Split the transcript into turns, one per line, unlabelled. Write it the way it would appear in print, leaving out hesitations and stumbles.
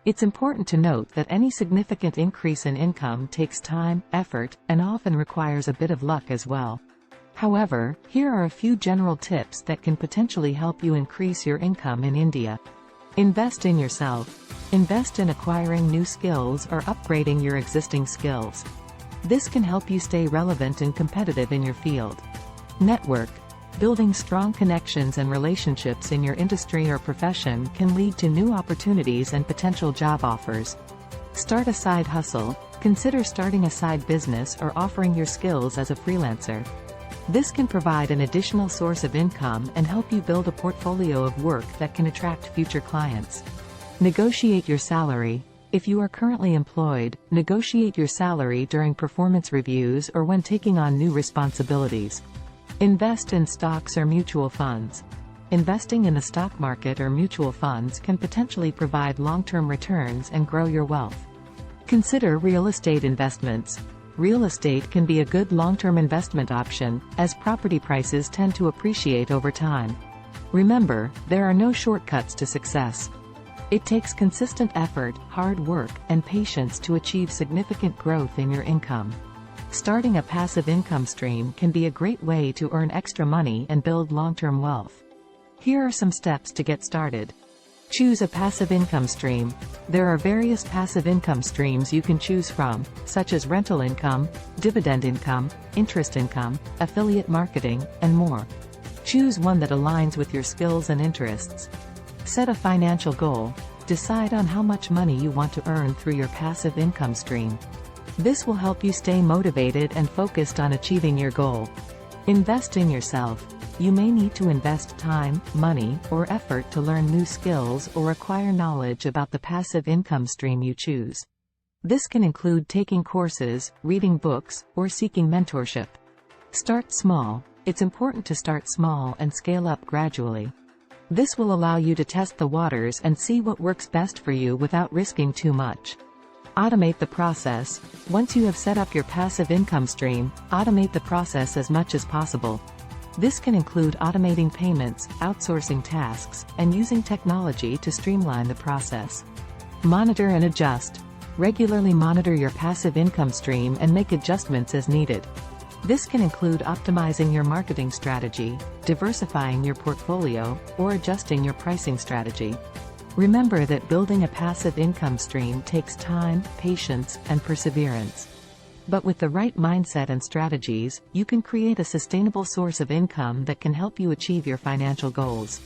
It's important to note that any significant increase in income takes time, effort, and often requires a bit of luck as well. However, here are a few general tips that can potentially help you increase your income in India. Invest in yourself. Invest in acquiring new skills or upgrading your existing skills. This can help you stay relevant and competitive in your field. Network. Building strong connections and relationships in your industry or profession can lead to new opportunities and potential job offers. Start a side hustle. Consider starting a side business or offering your skills as a freelancer. This can provide an additional source of income and help you build a portfolio of work that can attract future clients. Negotiate your salary. If you are currently employed, negotiate your salary during performance reviews or when taking on new responsibilities. Invest in stocks or mutual funds. Investing in the stock market or mutual funds can potentially provide long-term returns and grow your wealth. Consider real estate investments. Real estate can be a good long-term investment option, as property prices tend to appreciate over time. Remember, there are no shortcuts to success. It takes consistent effort, hard work, and patience to achieve significant growth in your income. Starting a passive income stream can be a great way to earn extra money and build long-term wealth. Here are some steps to get started. Choose a passive income stream. There are various passive income streams you can choose from, such as rental income, dividend income, interest income, affiliate marketing, and more. Choose one that aligns with your skills and interests. Set a financial goal. Decide on how much money you want to earn through your passive income stream. This will help you stay motivated and focused on achieving your goal. Invest in yourself. You may need to invest time, money, or effort to learn new skills or acquire knowledge about the passive income stream you choose. This can include taking courses, reading books, or seeking mentorship. Start small. It's important to start small and scale up gradually. This will allow you to test the waters and see what works best for you without risking too much. Automate the process. Once you have set up your passive income stream, automate the process as much as possible. This can include automating payments, outsourcing tasks, and using technology to streamline the process. Monitor and adjust. Regularly monitor your passive income stream and make adjustments as needed. This can include optimizing your marketing strategy, diversifying your portfolio, or adjusting your pricing strategy. Remember that building a passive income stream takes time, patience, and perseverance. But with the right mindset and strategies, you can create a sustainable source of income that can help you achieve your financial goals.